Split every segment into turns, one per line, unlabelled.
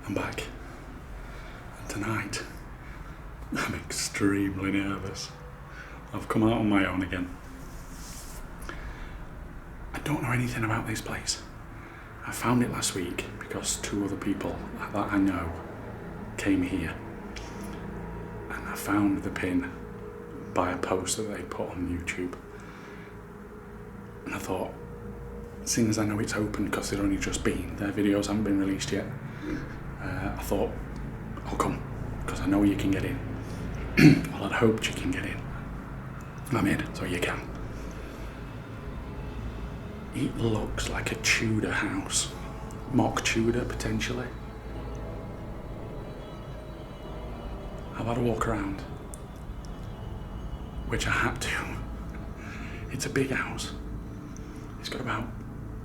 I'm back. And tonight, I'm extremely nervous. I've come out on my own again. I don't know anything about this place. I found it last week because two other people that I know came here. And I found the pin by a post that they put on YouTube. And I thought, seeing as I know it's open because they've only just been, their videos haven't been released yet, I thought, I'll come, because I know you can get in. Well, I'd hoped you can get in. I'm in, so you can. It looks like a Tudor house. Mock Tudor, potentially. I've had a walk around, which I had to. It's a big house. It's got about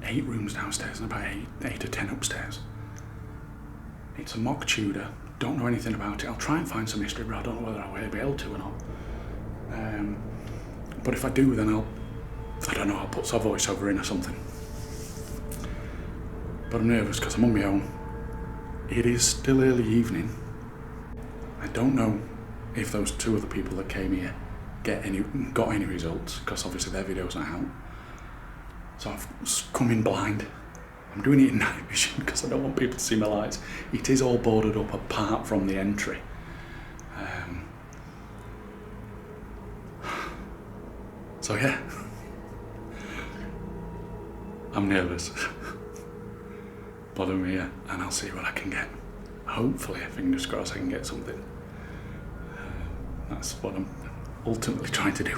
8 rooms downstairs and about 8 or 10 upstairs. It's a Mock Tudor. Don't know anything about it. I'll try and find some history, but I don't know whether I'll be able to or not. But if I do, then I'll put some voiceover in or something. But I'm nervous because I'm on my own. It is still early evening. I don't know if those two other people that came here got any results, because obviously their video's not out. So I've come in blind. I'm doing it in night vision because I don't want people to see my lights. It is all boarded up apart from the entry. So yeah, I'm nervous, but I'm here and I'll see what I can get. Hopefully, fingers crossed, I can get something. That's what I'm ultimately trying to do.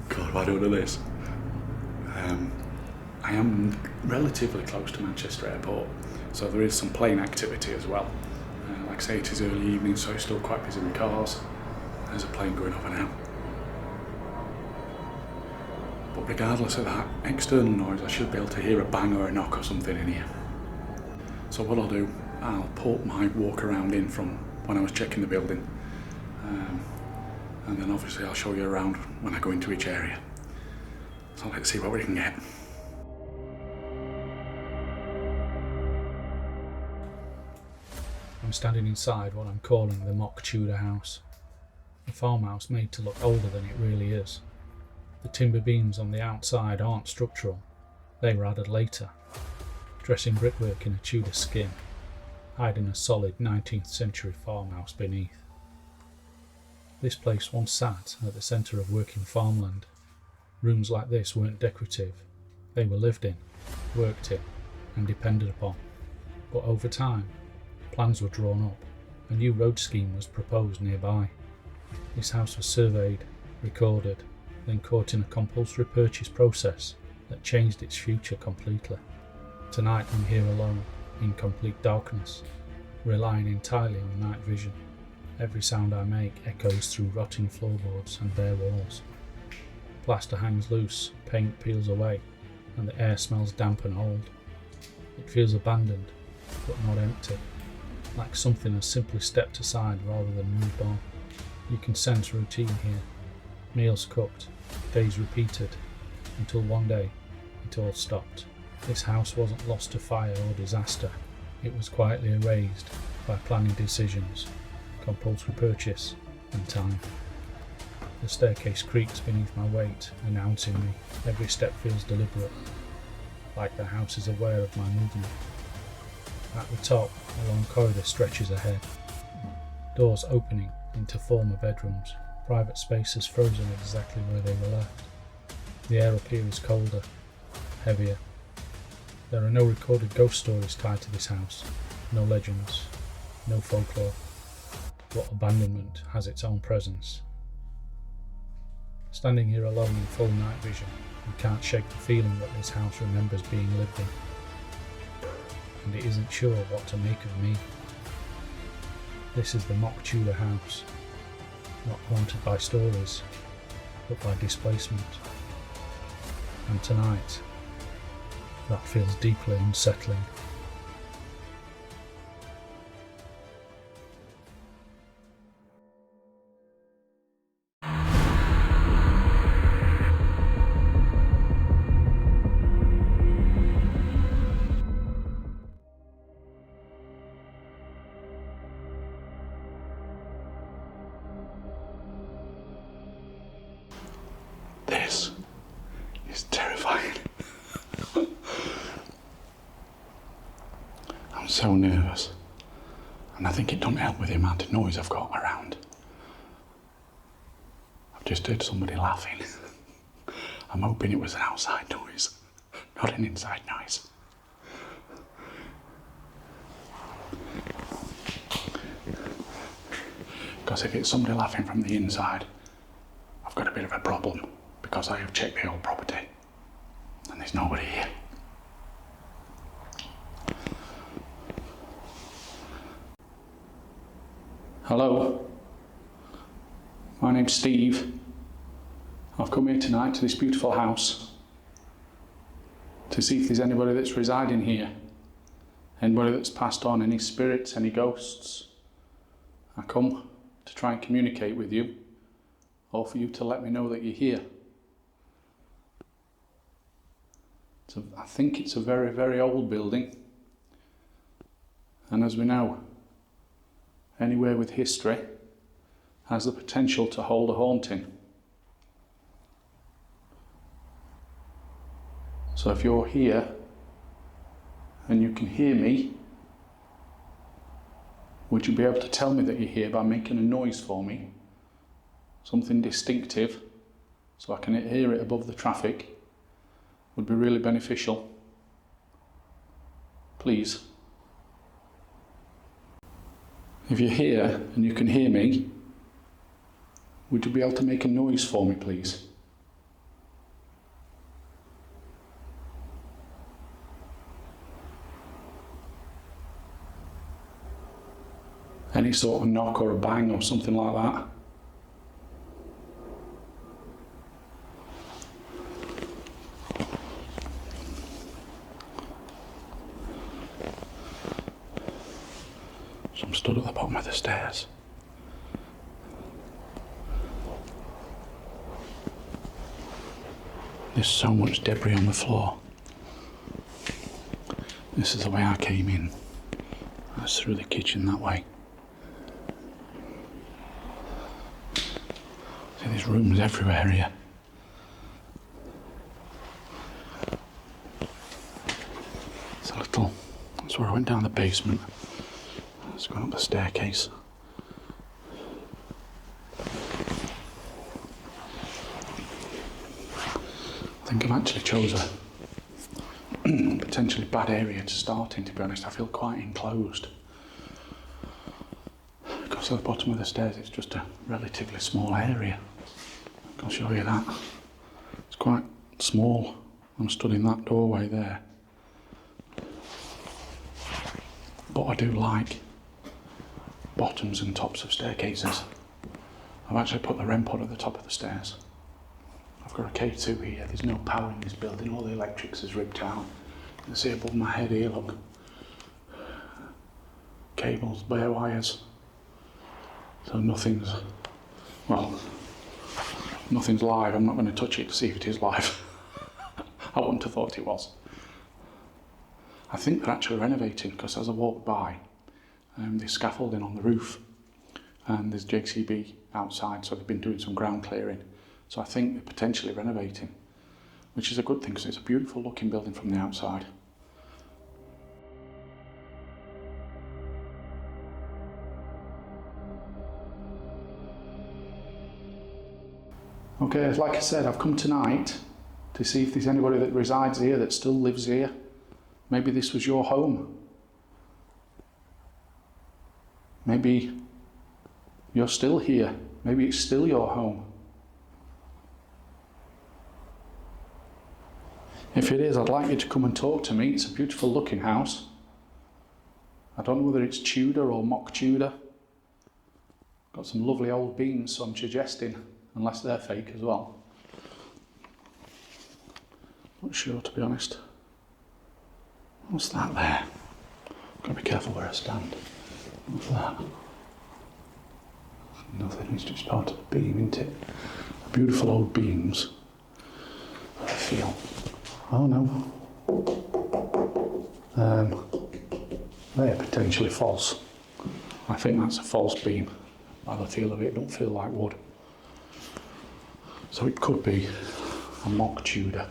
God, why don't I do this? I am relatively close to Manchester Airport, so there is some plane activity as well. Like I say, it is early evening, so it's still quite busy with cars. There's a plane going over now. But regardless of that external noise, I should be able to hear a bang or a knock or something in here. So what I'll do, I'll put my walk around in from when I was checking the building. And then obviously I'll show you around when I go into each area. So let's see what we can get. I'm standing inside what I'm calling the Mock Tudor house. A farmhouse made to look older than it really is. The timber beams on the outside aren't structural, they were added later, dressing brickwork in a Tudor skin, hiding a solid 19th century farmhouse beneath. This place once sat at the centre of working farmland. Rooms like this weren't decorative, they were lived in, worked in and depended upon. But over time, plans were drawn up, a new road scheme was proposed nearby. This house was surveyed, recorded, then caught in a compulsory purchase process that changed its future completely. Tonight I'm here alone, in complete darkness, relying entirely on night vision. Every sound I make echoes through rotting floorboards and bare walls. Plaster hangs loose, paint peels away, and the air smells damp and old. It feels abandoned, but not empty, like something has simply stepped aside rather than moved on. You can sense routine here. Meals cooked, days repeated, until one day it all stopped. This house wasn't lost to fire or disaster, it was quietly erased by planning decisions, compulsory purchase and time. The staircase creaks beneath my weight, announcing me. Every step feels deliberate, like the house is aware of my movement. At the top, a long corridor stretches ahead, doors opening into former bedrooms. Private spaces frozen exactly where they were left. The air up here is colder, heavier. There are no recorded ghost stories tied to this house, no legends, no folklore. But abandonment has its own presence. Standing here alone in full night vision, I can't shake the feeling that this house remembers being lived in. And it isn't sure what to make of me. This is the Mock Tudor house. Not haunted by stories, but by displacement. And tonight, that feels deeply unsettling.
This is terrifying. I'm so nervous. And I think it don't help with the amount of noise I've got around. I've just heard somebody laughing. I'm hoping it was an outside noise, not an inside noise. Because if it's somebody laughing from the inside, I've got a bit of a problem, because I have checked the whole property and there's nobody here. Hello, my name's Steve. I've come here tonight to this beautiful house to see if there's anybody that's residing here, anybody that's passed on, any spirits, any ghosts. I come to try and communicate with you, or for you to let me know that you're here. I think it's a very, very old building, and as we know, anywhere with history has the potential to hold a haunting. So if you're here and you can hear me, would you be able to tell me that you're here by making a noise for me? Something distinctive, so I can hear it above the traffic. Would be really beneficial. Please. If you're here and you can hear me, would you be able to make a noise for me, please? Any sort of knock or a bang or something like that. So I'm stood at the bottom of the stairs. There's so much debris on the floor. This is the way I came in. That's through the kitchen that way. See, there's rooms everywhere here. That's where I went down the basement. Let's go up the staircase. I think I've actually chose a potentially bad area to start in, to be honest. I feel quite enclosed. Because at the bottom of the stairs it's just a relatively small area. I'll show you that. It's quite small. I'm stood in that doorway there. But I do like bottoms and tops of staircases. I've actually put the REM pod at the top of the stairs. I've got a K2 here. There's no power in this building. All the electrics is ripped out. You can see above my head here, look. Cables, bare wires. So nothing's live. I'm not going to touch it to see if it is live. I wouldn't have thought it was. I think they're actually renovating, because as I walked by, there's scaffolding on the roof and there's JCB outside, so they've been doing some ground clearing. So I think they're potentially renovating, which is a good thing, because it's a beautiful looking building from the outside. Okay, like I said, I've come tonight to see if there's anybody that resides here, that still lives here. Maybe this was your home. Maybe you're still here. Maybe it's still your home. If it is, I'd like you to come and talk to me. It's a beautiful looking house. I don't know whether it's Tudor or Mock Tudor. Got some lovely old beams, so I'm suggesting, unless they're fake as well. Not sure, to be honest. What's that there? Gotta be careful where I stand. What's that? Nothing, it's just part of the beam, isn't it? Beautiful old beams. I feel. Oh no. They're potentially false. I think that's a false beam. By the feel of it, don't feel like wood. So it could be a Mock Tudor.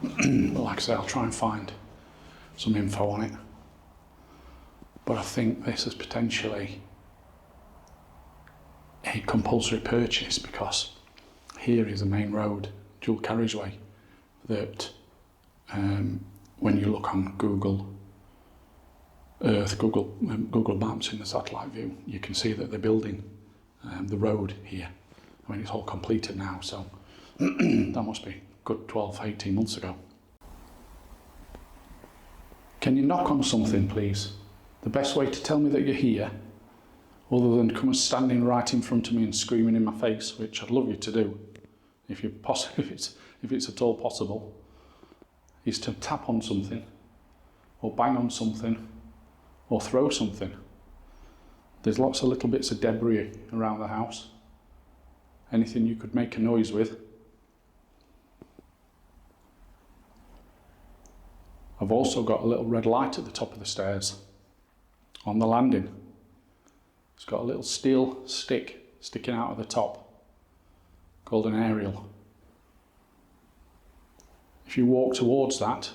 But like I say, I'll try and find some info on it. But I think this is potentially a compulsory purchase, because here is a main road, dual carriageway, that when you look on Google Earth, Google Maps in the satellite view, you can see that they're building the road here. I mean, it's all completed now, so that must be a good 12, 18 months ago. Can you knock on something, please? The best way to tell me that you're here, other than come and standing right in front of me and screaming in my face, which I'd love you to do, if it's at all possible, is to tap on something, or bang on something, or throw something. There's lots of little bits of debris around the house. Anything you could make a noise with. I've also got a little red light at the top of the stairs, on the landing. It's got a little steel stick sticking out of the top, called an aerial. If you walk towards that,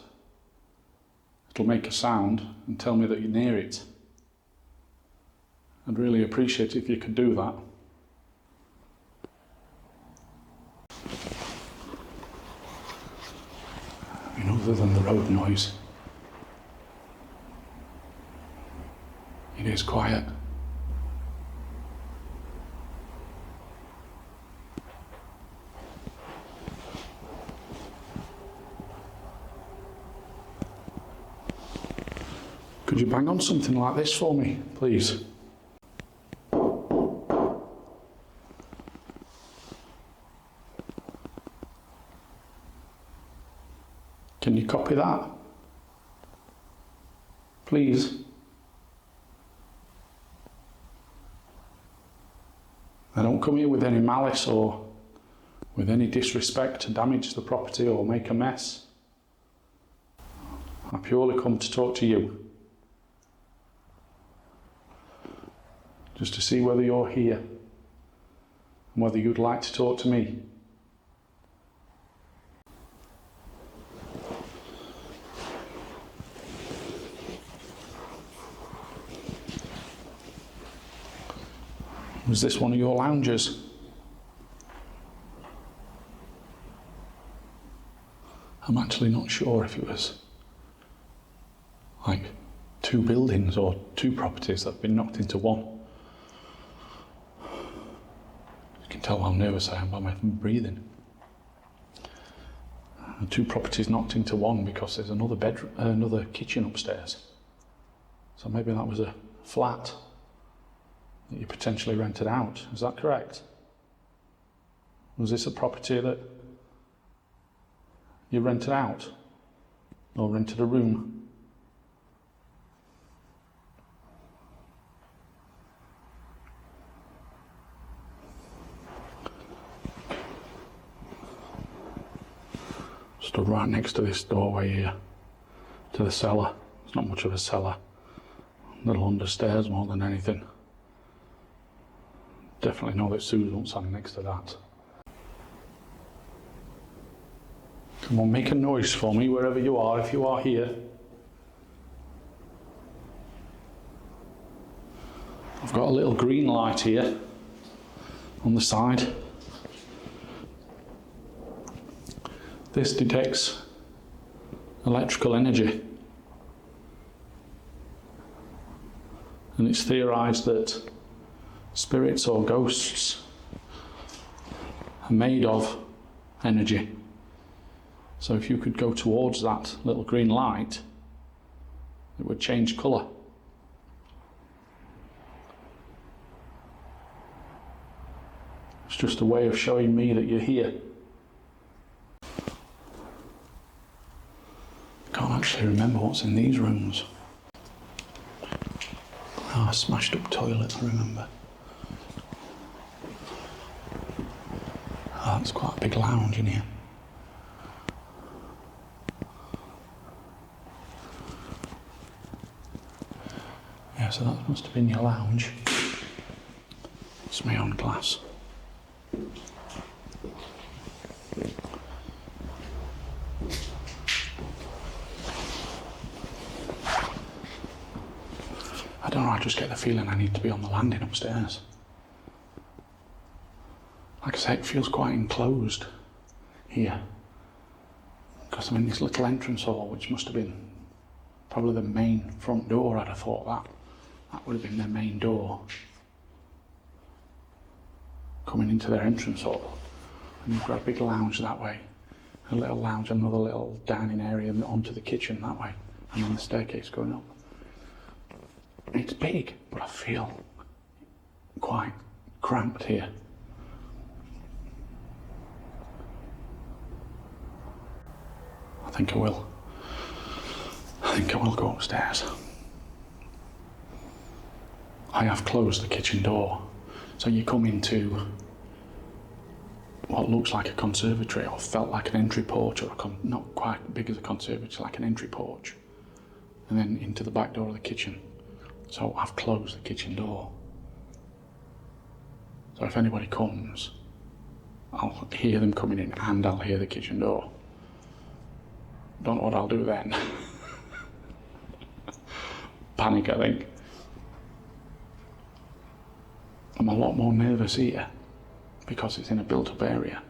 it'll make a sound and tell me that you're near it. I'd really appreciate it if you could do that. I mean, other than the road noise, it is quiet. Could you bang on something like this for me, please? Can you copy that? Please. I don't come here with any malice or with any disrespect to damage the property or make a mess. I purely come to talk to you. Just to see whether you're here and whether you'd like to talk to me. Was this one of your lounges? I'm actually not sure if it was like two buildings or two properties that have been knocked into one. You can tell how nervous I am by my breathing. And two properties knocked into one because there's another bedroom, another kitchen upstairs. So maybe that was a flat that you potentially rented out. Is that correct? Was this a property that you rented out or rented a room? Stood right next to this doorway here, to the cellar. It's not much of a cellar. A little understairs more than anything. Definitely know that Sue's won't stand next to that. Come on, make a noise for me wherever you are, if you are here. I've got a little green light here on the side. This detects electrical energy. And it's theorised that spirits or ghosts are made of energy. So if you could go towards that little green light, it would change colour. It's just a way of showing me that you're here. I can't actually remember what's in these rooms. Oh, a smashed up toilet, I remember. Oh, it's quite a big lounge in here. Yeah, so that must have been your lounge. It's my own glass. don't know, I just get the feeling I need to be on the landing upstairs. Like I say, it feels quite enclosed here. Because I'm in this little entrance hall, which must have been probably the main front door. I'd have thought that would have been their main door. Coming into their entrance hall. And you've got a big lounge that way. A little lounge, another little dining area, and onto the kitchen that way. And then the staircase going up. It's big, but I feel quite cramped here. I think I will go upstairs. I have closed the kitchen door, so you come into what looks like a conservatory, or felt like an entry porch, or not quite big as a conservatory, like an entry porch, and then into the back door of the kitchen. So I've closed the kitchen door. So if anybody comes, I'll hear them coming in and I'll hear the kitchen door. Don't know what I'll do then. Panic, I think. I'm a lot more nervous here because it's in a built-up area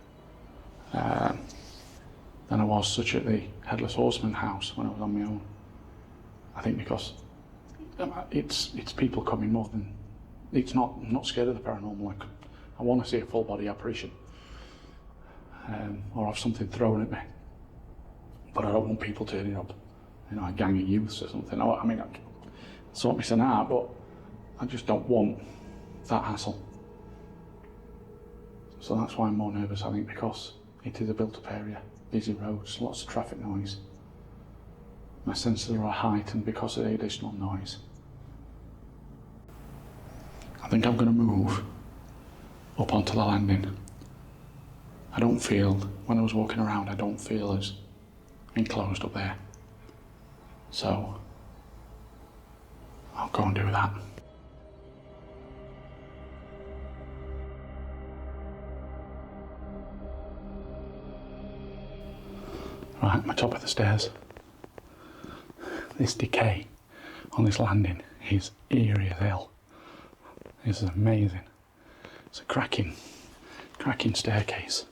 than I was such at the Headless Horseman house when I was on my own. I think because it's people coming more than... I'm not scared of the paranormal. I want to see a full body apparition or have something thrown at me. But I don't want people turning up, a gang of youths or something. I mean, I sort me an art, but I just don't want that hassle. So that's why I'm more nervous, I think, because it is a built-up area, busy roads, lots of traffic noise. My senses are heightened because of the additional noise. I think I'm going to move up onto the landing. I don't feel, when I was walking around, I don't feel as enclosed up there. So I'll go and do that. Right, I'm at the top of the stairs. This decay on this landing is eerie as hell. This is amazing. It's a cracking staircase.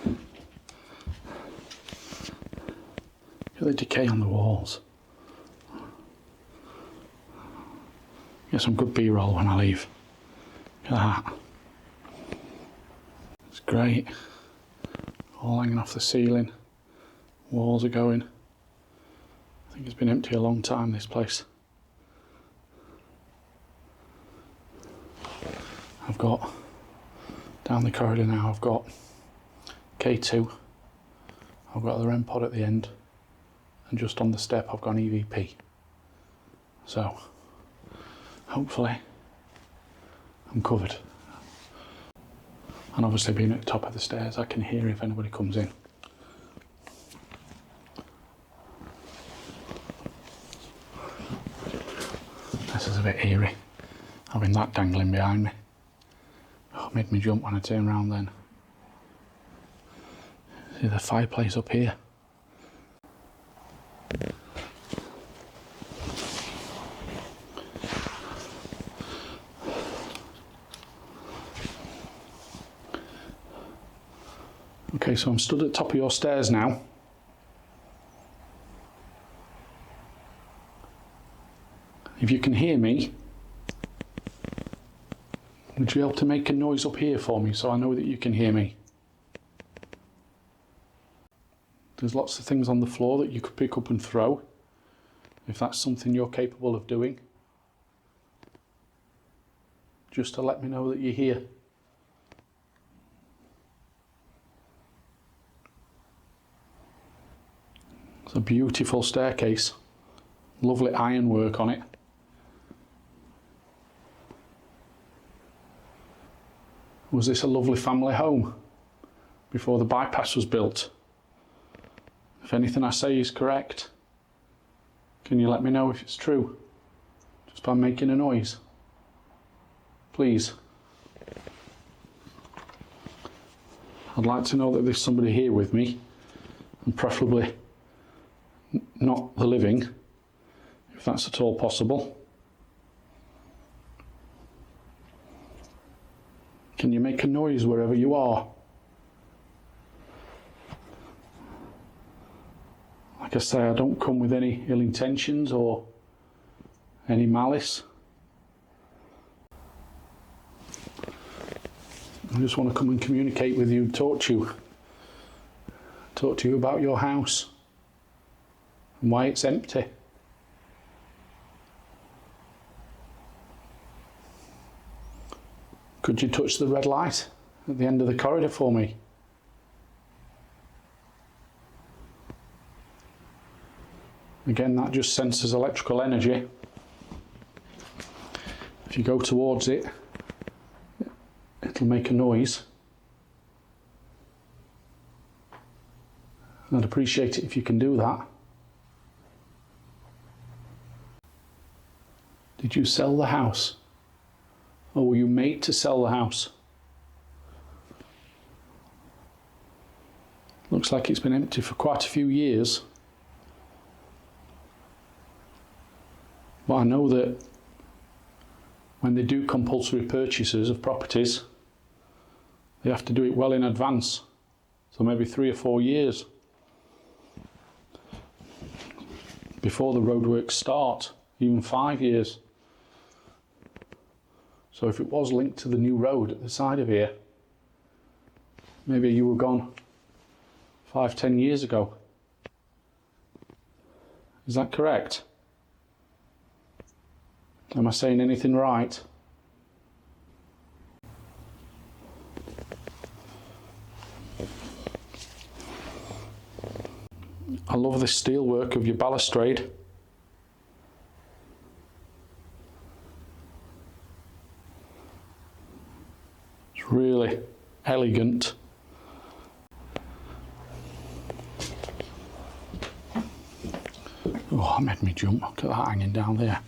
Look at the decay on the walls. Get some good B-roll when I leave. Look at that. It's great. All hanging off the ceiling. Walls are going. I think it's been empty a long time, this place. I've got, down the corridor now, I've got K2. I've got the REM pod at the end. And just on the step I've got an EVP. So, hopefully, I'm covered. And obviously being at the top of the stairs, I can hear if anybody comes in. This is a bit eerie, having that dangling behind me. Oh, it made me jump when I turned around then. See the fireplace up here? Okay, so I'm stood at the top of your stairs now. If you can hear me, would you be able to make a noise up here for me so I know that you can hear me? There's lots of things on the floor that you could pick up and throw, if that's something you're capable of doing. Just to let me know that you're here. It's a beautiful staircase, lovely ironwork on it. Was this a lovely family home before the bypass was built? If anything I say is correct, can you let me know if it's true? Just by making a noise. Please. I'd like to know that there's somebody here with me, and preferably not the living, if that's at all possible. Can you make a noise wherever you are? Like I say, I don't come with any ill intentions or any malice. I just want to come and communicate with you, talk to you about your house and why it's empty. Could you touch the red light at the end of the corridor for me? Again, that just senses electrical energy. If you go towards it, it'll make a noise. I'd appreciate it if you can do that. Did you sell the house? Or were you made to sell the house? Looks like it's been empty for quite a few years. But I know that when they do compulsory purchases of properties, they have to do it well in advance. So maybe 3 or 4 years before the roadworks start, even 5 years. So if it was linked to the new road at the side of here, maybe you were gone 5, 10 years ago. Is that correct? Am I saying anything right? I love the steelwork of your balustrade. It's really elegant. Oh, that made me jump. Look at that hanging down there.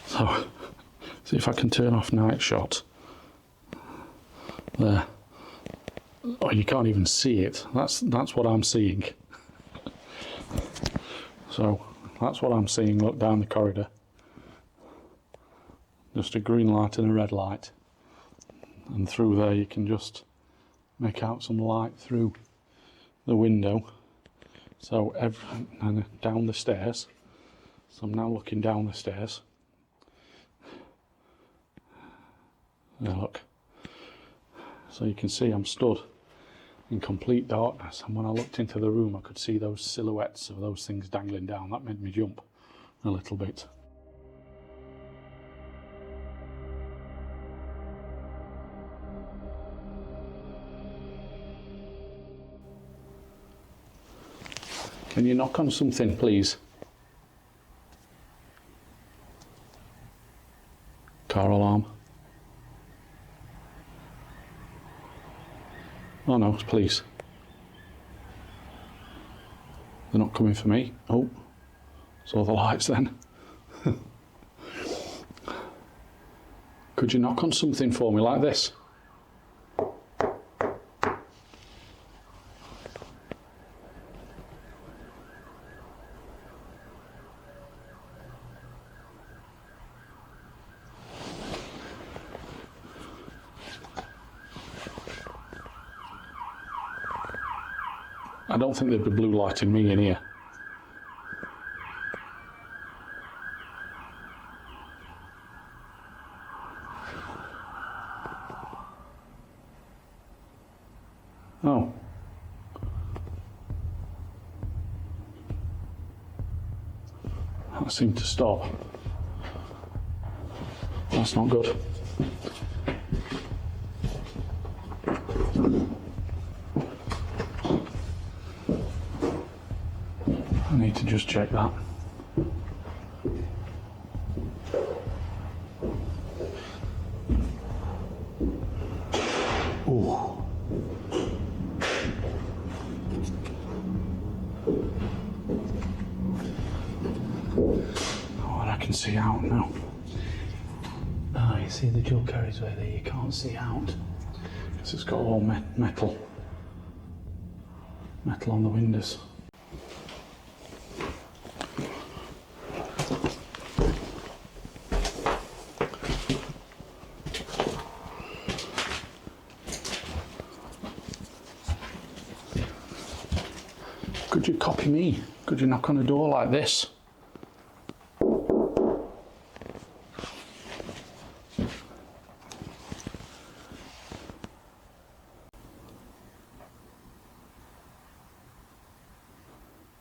So, see if I can turn off night shot. There. Oh, you can't even see it. That's what I'm seeing. So, that's what I'm seeing. Look down the corridor. Just a green light and a red light. And through there you can just make out some light through the window. So, and down the stairs. So I'm now looking down the stairs. There, look. So you can see I'm stood in complete darkness, and when I looked into the room I could see those silhouettes of those things dangling down. That made me jump a little bit. Can you knock on something, please? Car alarm. Oh no, it's police. They're not coming for me. Oh, saw the lights then. Could you knock on something for me like this? I don't think they'd be blue lighting me in here. Oh. That seemed to stop. That's not good. I need to just check that. Ooh. Oh, I can see out now. Ah, you see the dual carriageway there, you can't see out. Because it's got all metal on the windows. Could you copy me? Could you knock on a door like this? There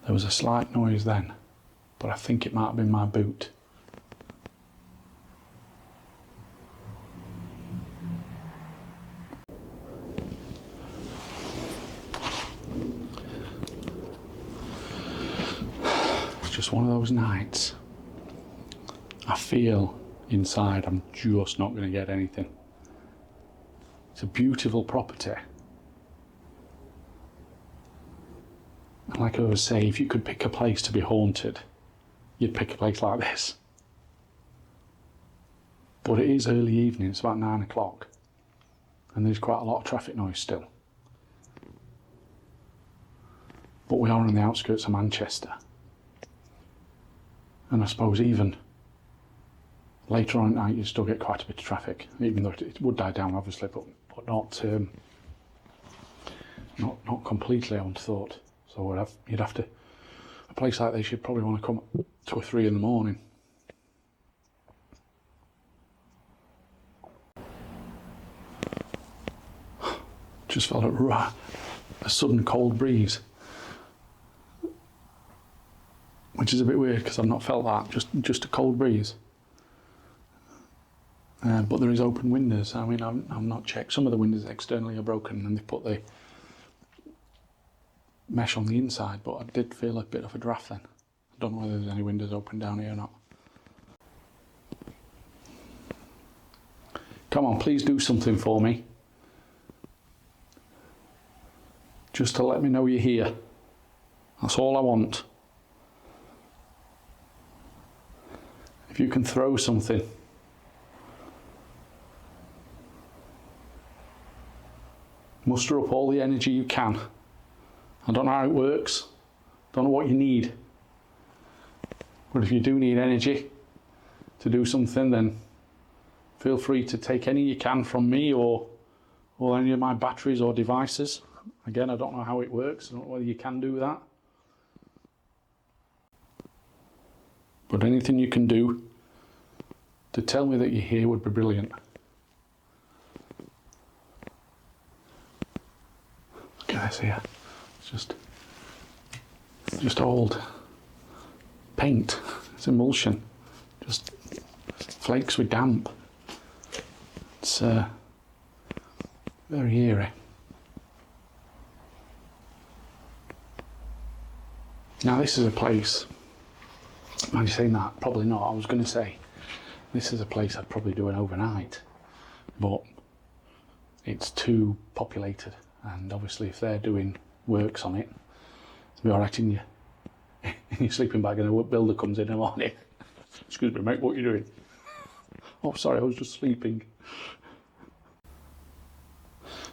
was a slight noise then, but I think it might have been my boot. It's just one of those nights. I feel inside I'm just not going to get anything. It's a beautiful property. And like I always say, if you could pick a place to be haunted, you'd pick a place like this. But it is early evening, it's about 9 o'clock, and there's quite a lot of traffic noise still. But we are on the outskirts of Manchester. And I suppose even later on at night you still get quite a bit of traffic, even though it would die down obviously, but not completely, I wouldn't have thought. So you'd have to, a place like this, you'd probably want to come at 2 or 3 in the morning. Just felt a sudden cold breeze, which is a bit weird because I've not felt that, just a cold breeze. But there is open windows. I mean, I've not checked. Some of the windows externally are broken and they put the mesh on the inside, but I did feel a bit of a draft then. I don't know whether there's any windows open down here or not. Come on, please do something for me. Just to let me know you're here. That's all I want. If you can throw something. Muster up all the energy you can. I don't know how it works, don't know what you need, but if you do need energy to do something, then feel free to take any you can from me or any of my batteries or devices. Again, I don't know how it works, I don't know whether you can do that. But anything you can do to tell me that you're here would be brilliant. Look at this here. Just old paint, it's emulsion, just flakes with damp. It's very eerie. Now this is a place, mind you saying that, probably not, I was going to say, this is a place I'd probably do an overnight, but it's too populated, and obviously if they're doing works on it, it'll be alright in your sleeping bag and a builder comes in the morning. Excuse me mate, what are you doing? Oh sorry, I was just sleeping.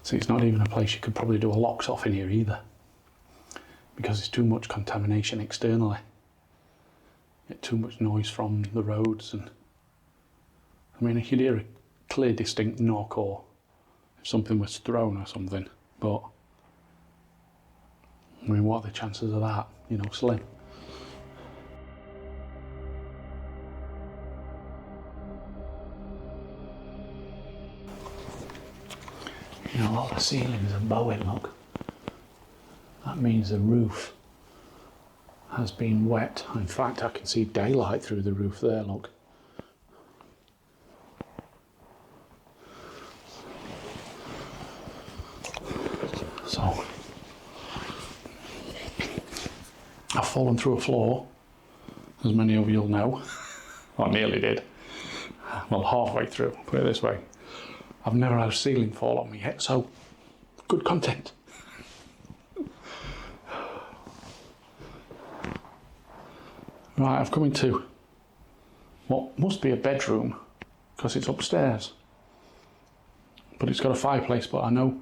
See, it's not even a place you could probably do a locks off in here either, because it's too much contamination externally. Get too much noise from the roads, and I mean you'd hear a clear distinct knock or if something was thrown or something, but I mean, what are the chances of that? You know, slim. You know, all the ceilings are bowing, look. That means the roof has been wet. In fact, I can see daylight through the roof there, look. So, I've fallen through a floor, as many of you'll know. I nearly did. Well, halfway through, put it this way. I've never had a ceiling fall on me yet, so good content. Right, I've come into what must be a bedroom, because it's upstairs. But it's got a fireplace, but I know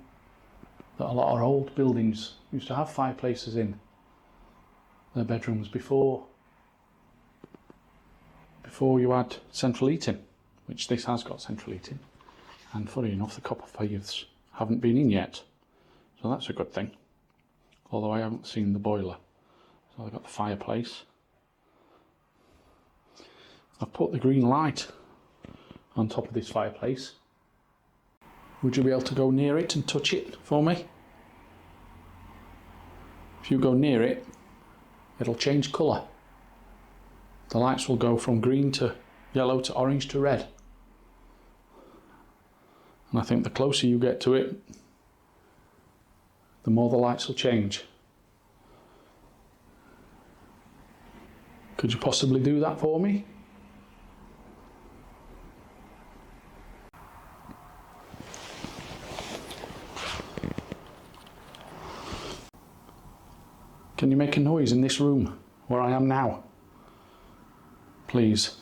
that a lot of old buildings used to have fireplaces in their bedrooms before you had central heating, which this has got central heating. And funny enough, the copper fives haven't been in yet, so that's a good thing. Although I haven't seen the boiler, So I've got the fireplace. I've put the green light on top of this fireplace. Would you be able to go near it and touch it for me? If you go near it, it'll change colour. The lights will go from green to yellow to orange to red. And I think the closer you get to it, the more the lights will change. Could you possibly do that for me? Can you make a noise in this room where I am now? Please.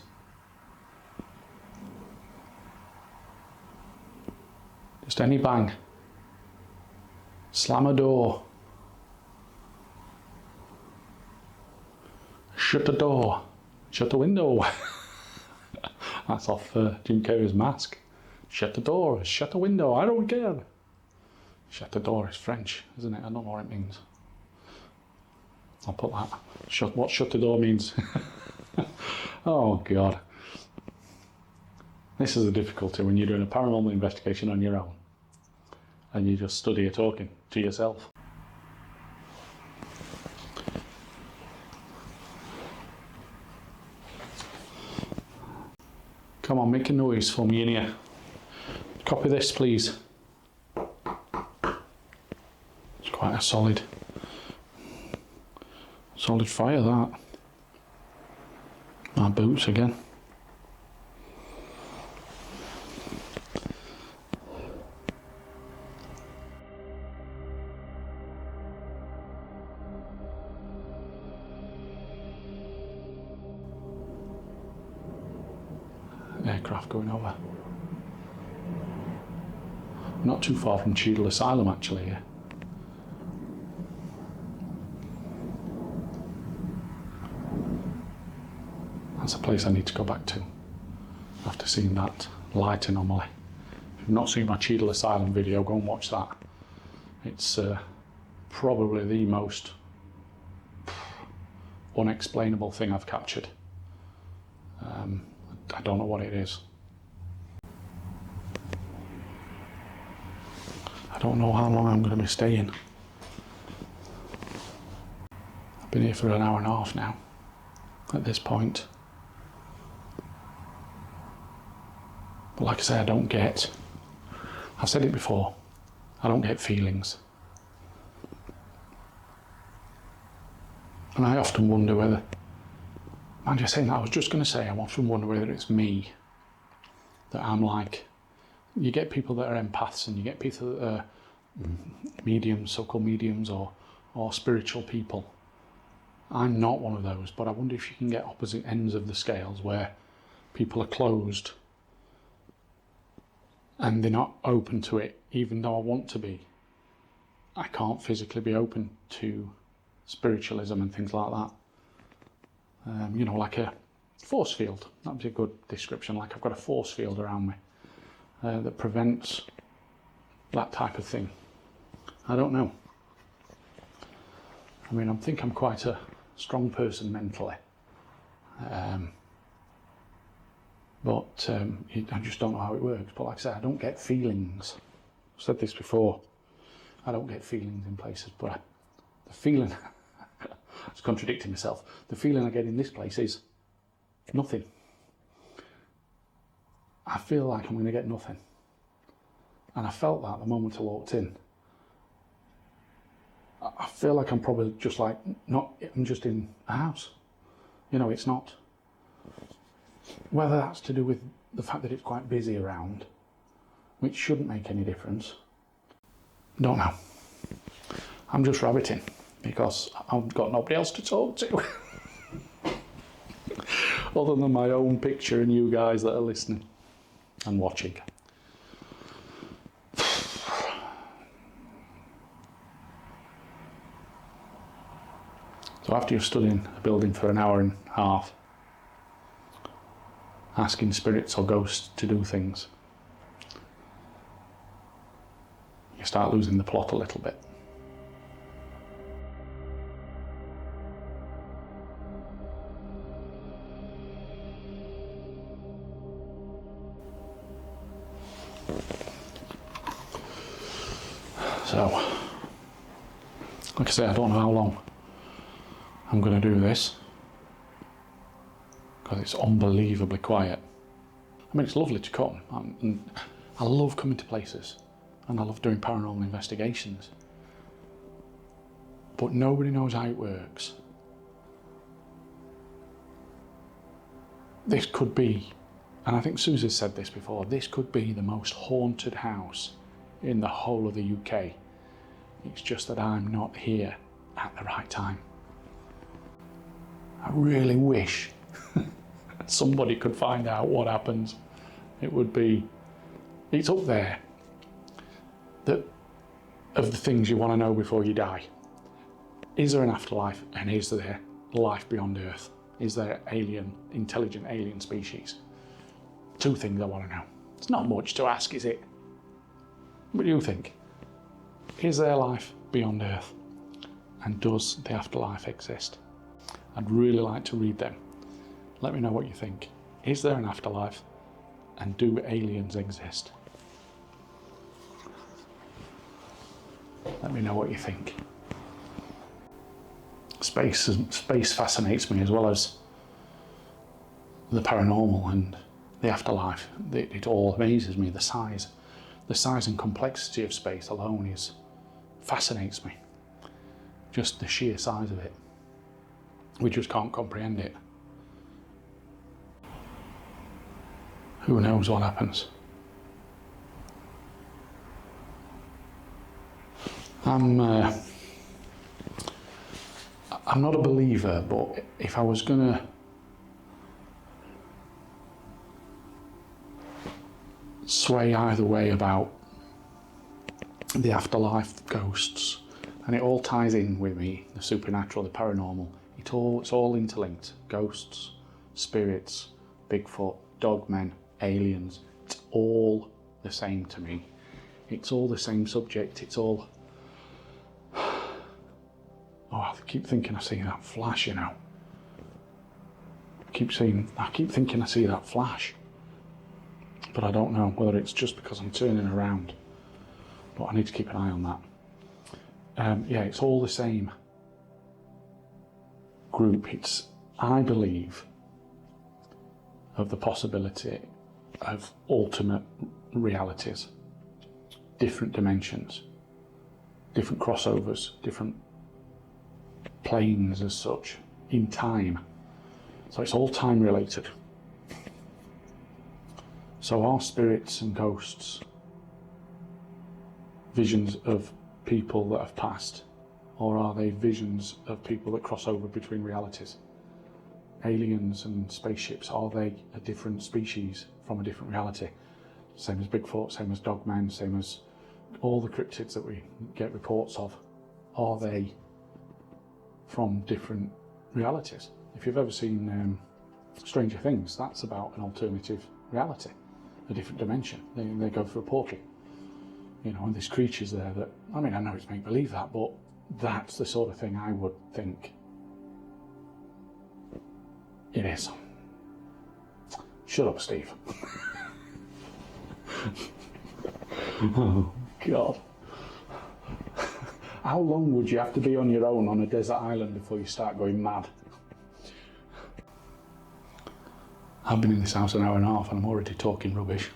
Just any bang. Slam a door. Shut a door. Shut a window. That's off Jim Carrey's Mask. Shut a door. Shut a window. I don't care. Shut a door is French, isn't it? I don't know what it means. I'll put that. What shut the door means. Oh God. This is the difficulty when you're doing a paranormal investigation on your own and you just study it talking to yourself. Come on, make a noise for me in here. Copy this, please. It's quite a solid fire, that. My boots again. Aircraft going over. Not too far from Tudor Asylum, actually, here. That's a place I need to go back to after seeing that light anomaly. If you've not seen my Tudor Asylum video, go and watch that. It's probably the most unexplainable thing I've captured. I don't know what it is. I don't know how long I'm going to be staying. I've been here for an hour and a half now at this point. But like I say, I've said it before, I don't get feelings. And I often wonder whether, mind you saying that, I was just going to say, I often wonder whether it's me, that I'm like, you get people that are empaths and you get people that are mediums, so-called mediums or spiritual people. I'm not one of those, but I wonder if you can get opposite ends of the scales where people are closed and they're not open to it, even though I want to be. I can't physically be open to spiritualism and things like that. You know, like a force field. That would be a good description. Like I've got a force field around me that prevents that type of thing. I don't know. I mean, I think I'm quite a strong person mentally. But I just don't know how it works. But like I said, I don't get feelings. I've said this before. I don't get feelings in places, but the feeling, it's contradicting myself, the feeling I get in this place is nothing. I feel like I'm going to get nothing. And I felt that the moment I walked in. I feel like I'm probably just like, I'm just in a house. You know, it's not. Whether that's to do with the fact that it's quite busy around, which shouldn't make any difference, don't know. I'm just rabbiting because I've got nobody else to talk to other than my own picture and you guys that are listening and watching. So after you've stood in a building for an hour and a half, asking spirits or ghosts to do things, you start losing the plot a little bit. So, like I say, I don't know how long I'm going to do this, because it's unbelievably quiet. I mean, it's lovely to come, and I love coming to places, and I love doing paranormal investigations, but nobody knows how it works. This could be, and I think Susie said this before, this could be the most haunted house in the whole of the UK. It's just that I'm not here at the right time. I really wish somebody could find out what happens. It would be, it's up there that of the things you want to know before you die. Is there an afterlife, and is there life beyond Earth? Is there intelligent alien species? Two things I want to know. It's not much to ask, is it? What do you think? Is there life beyond Earth? And does the afterlife exist? I'd really like to read them. Let me know what you think. Is there an afterlife? And do aliens exist? Let me know what you think. Space fascinates me, as well as the paranormal and the afterlife. It all amazes me. The size and complexity of space alone fascinates me. Just the sheer size of it. We just can't comprehend it. Who knows what happens? I'm not a believer, but if I was gonna sway either way about the afterlife, ghosts, and it all ties in with me, the supernatural, the paranormal, it's all interlinked. Ghosts, spirits, Bigfoot, dogmen, aliens, it's all the same to me. It's all the same subject, it's all... Oh, I keep thinking I see that flash, you know. I keep thinking I see that flash. But I don't know whether it's just because I'm turning around. But I need to keep an eye on that. Yeah, it's all the same group. It's, I believe, of the possibility of ultimate realities, different dimensions, different crossovers, different planes as such, in time. So it's all time related. So are spirits and ghosts visions of people that have passed, or are they visions of people that cross over between realities? Aliens and spaceships, are they a different species from a different reality? Same as Bigfoot, same as dogmen, same as all the cryptids that we get reports of. Are they from different realities? If you've ever seen Stranger Things, that's about an alternative reality, a different dimension. They go through a portal, you know, and there's creatures there that, I mean, I know it's make-believe that, but that's the sort of thing I would think it is. Shut up, Steve. Oh, God. How long would you have to be on your own on a desert island before you start going mad? I've been in this house an hour and a half and I'm already talking rubbish.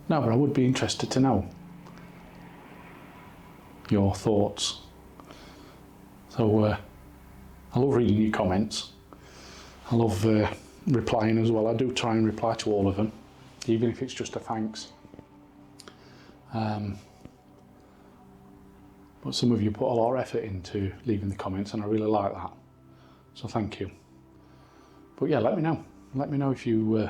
No, but I would be interested to know your thoughts. So, I love reading your comments. I love replying as well. I do try and reply to all of them, even if it's just a thanks. But some of you put a lot of effort into leaving the comments, and I really like that. So thank you. But yeah, let me know. Let me know if you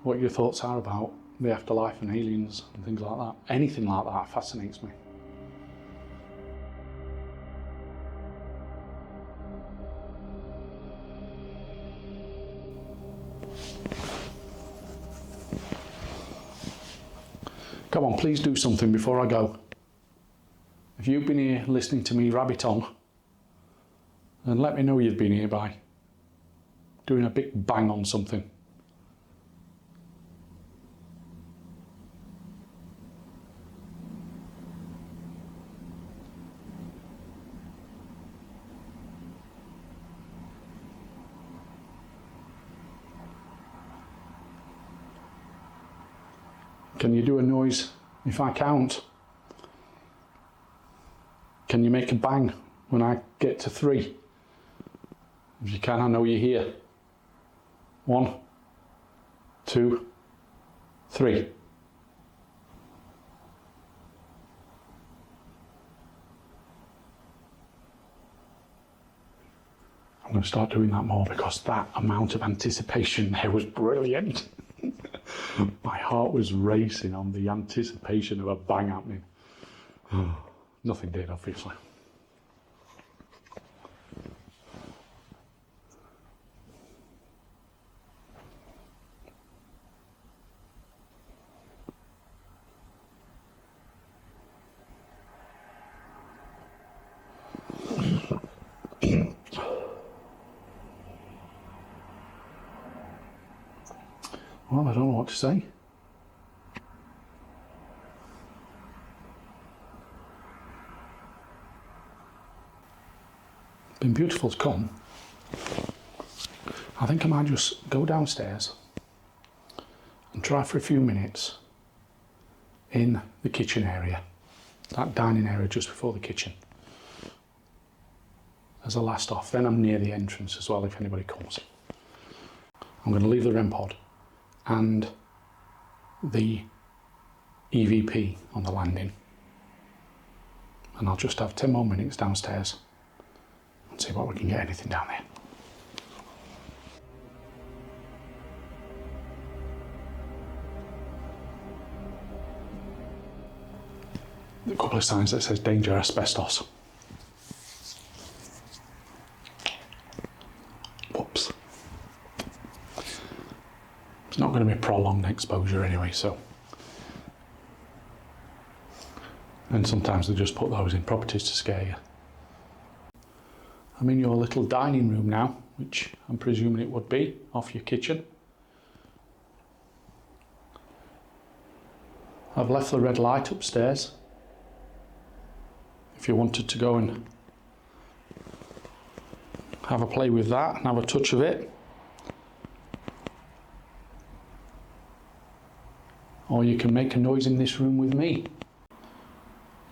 what your thoughts are about the afterlife and aliens and things like that. Anything like that fascinates me. Come on, please do something before I go. If you've been here listening to me rabbit on, then let me know you've been here by doing a big bang on something. Can you do a noise if I count? Can you make a bang when I get to 3? If you can, I know you're here. 1, 2, 3. I'm going to start doing that more because that amount of anticipation there was brilliant. My heart was racing on the anticipation of a bang happening. Nothing did, obviously. Well, I don't know what to say. Been beautiful to come. I think I might just go downstairs and try for a few minutes in the kitchen area, that dining area just before the kitchen, as a last off. Then I'm near the entrance as well if anybody comes. I'm going to leave the REM pod and the EVP on the landing, and I'll just have 10 more minutes downstairs and see what we can get anything down there. A couple of signs that says danger asbestos. Whoops. It's not going to be prolonged exposure anyway, so. And sometimes they just put those in properties to scare you. I'm in your little dining room now, which I'm presuming it would be, off your kitchen. I've left the red light upstairs. If you wanted to go and have a play with that and have a touch of it. Or you can make a noise in this room with me.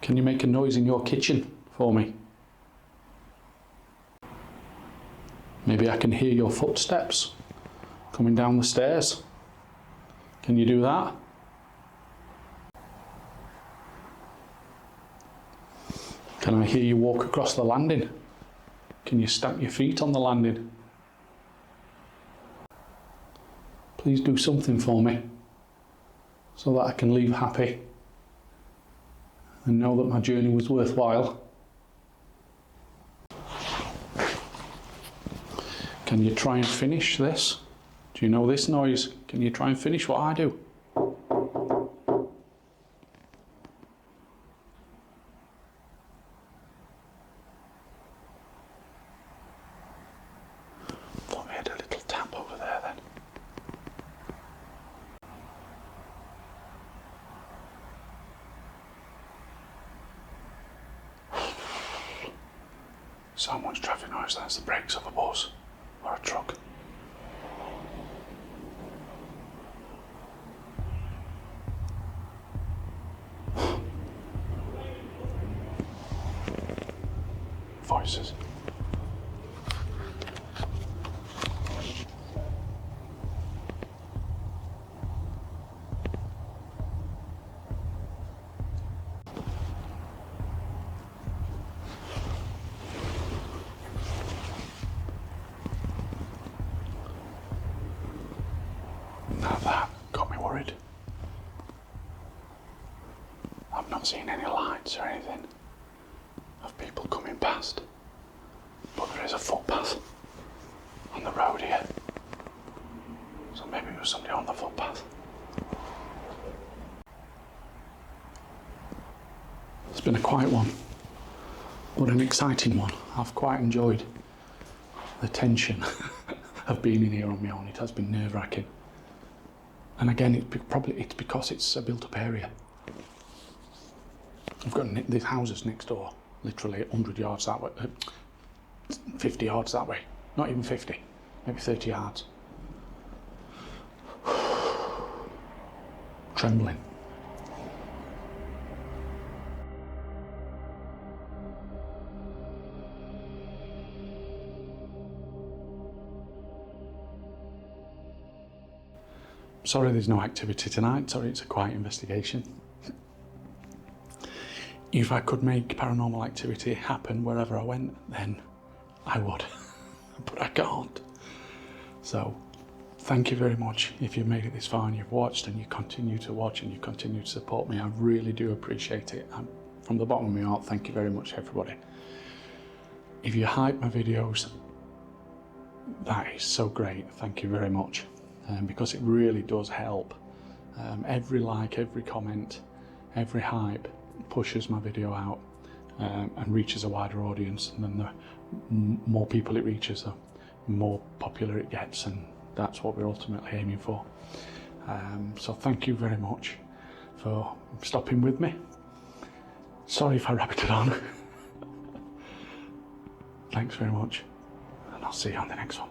Can you make a noise in your kitchen for me? Maybe I can hear your footsteps coming down the stairs. Can you do that? Can I hear you walk across the landing? Can you stamp your feet on the landing? Please do something for me so that I can leave happy and know that my journey was worthwhile. Can you try and finish this? Do you know this noise? Can you try and finish what I do? Thought we had a little tap over there then. So much traffic noise, that's the brakes of a bus or a truck. Voices. Now that got me worried. I've not seen any lights or anything of people coming past, but there is a footpath on the road here, so maybe it was somebody on the footpath. It's been a quiet one, but an exciting one. I've quite enjoyed the tension of being in here on my own. It has been nerve-wracking. And again, it's because it's a built-up area. I've got these houses next door, literally 100 yards that way, 50 yards that way. Not even 50, maybe 30 yards. Trembling, sorry there's no activity tonight, sorry it's a quiet investigation. If I could make paranormal activity happen wherever I went, then I would, but I can't. So, thank you very much if you've made it this far and you've watched and you continue to watch and you continue to support me. I really do appreciate it. From the bottom of my heart, thank you very much, everybody. If you hype my videos, that is so great. Thank you very much, because it really does help. Every like, every comment, every hype pushes my video out and reaches a wider audience, and then the more people it reaches, the more popular it gets, and that's what we're ultimately aiming for. So thank you very much for stopping with me. Sorry if I rabbited on. Thanks very much, and I'll see you on the next one.